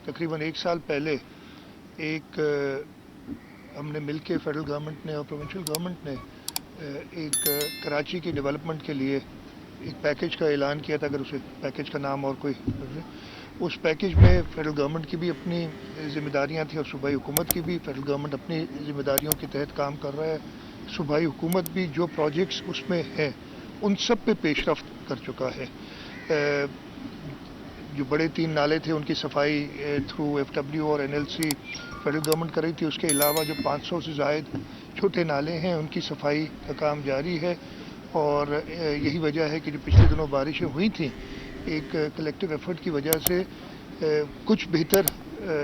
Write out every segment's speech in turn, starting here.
तकरीबन 1 साल पहले एक हमने मिलके फेडरल गवर्नमेंट ने और प्रोविंशियल गवर्नमेंट ने एक कराची की डेवलपमेंट के लिए एक पैकेज का ऐलान किया था, अगर उसे पैकेज का नाम और कोई उस पैकेज में फेडरल गवर्नमेंट की भी अपनी जिम्मेदारियां थी और सूबाई हुकूमत की भी। फेडरल गवर्नमेंट अपनी जिम्मेदारियों के तहत काम कर रहा है, सूबाई हुकूमत भी जो प्रोजेक्ट्स उसमें हैं उन सब पे पेशरफ्त कर चुका है। जो बड़े 3 नाले थे उनकी सफाई थ्रू FW और NLC फेडरल गवर्नमेंट कर रही थी। उसके अलावा जो 500 से ज़ायद छोटे नाले हैं उनकी सफाई का काम जारी है। और यही वजह है कि जो पिछले दिनों बारिशें हुई थी, एक कलेक्टिव एफर्ट की वजह से कुछ बेहतर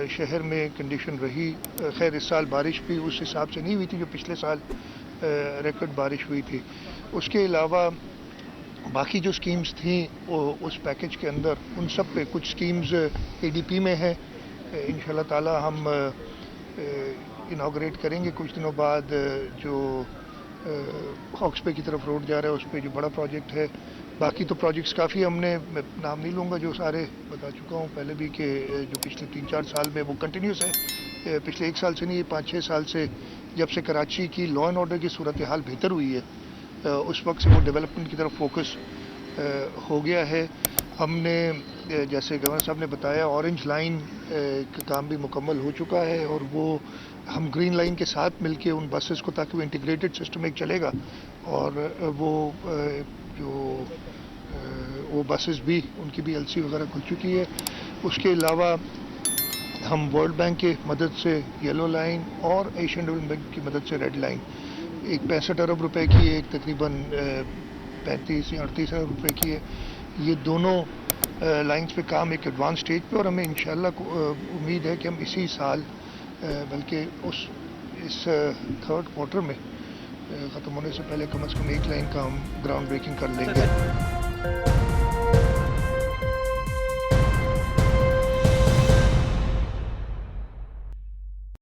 शहर में कंडीशन रही। खैर इस साल बारिश भी उस हिसाब से नहीं हुई थी जो पिछले साल रिकॉर्ड बारिश हुई थी। उसके अलावा बाकी जो स्कीम्स थी वो उस पैकेज के अंदर उन सब पे कुछ स्कीम्स ADP में है। इंशाल्लाह ताला हम इनाग्रेट करेंगे कुछ दिनों बाद। जो हॉक्स पे की तरफ रोड जा रहा है उस पर जो बड़ा प्रोजेक्ट है। बाकी तो प्रोजेक्ट्स काफ़ी हमने, मैं नाम नहीं लूँगा, जो सारे बता चुका हूँ पहले भी कि जो पिछले 3-4 साल में वो कंटिन्यूस है। पिछले 1 साल से नहीं, 5-6 साल से जब से कराची की लॉ एंड ऑर्डर की सूरत हाल बेहतर हुई है उस वक्त से वो डेवलपमेंट की तरफ फोकस हो गया है। हमने जैसे गवर्नर साहब ने बताया ऑरेंज लाइन का काम भी मुकम्मल हो चुका है और वो हम ग्रीन लाइन के साथ मिलके उन बसेस को, ताकि वो इंटीग्रेटेड सिस्टम एक चलेगा और वो बसेस भी उनकी भी LC वगैरह खुल चुकी है। उसके अलावा हम वर्ल्ड बैंक की मदद से येलो लाइन और एशियन डेवलपमेंट बैंक की मदद से रेड लाइन, एक 65 अरब रुपए की, एक तकरीबन 35 या 38 अरब रुपए की है। ये दोनों लाइंस पे काम एक एडवांस स्टेज पे और हमें इंशाल्लाह उम्मीद है कि हम इसी साल बल्कि इस 3rd क्वार्टर में ख़त्म होने से पहले कम से कम एक लाइन का हम ग्राउंड ब्रेकिंग कर लेंगे।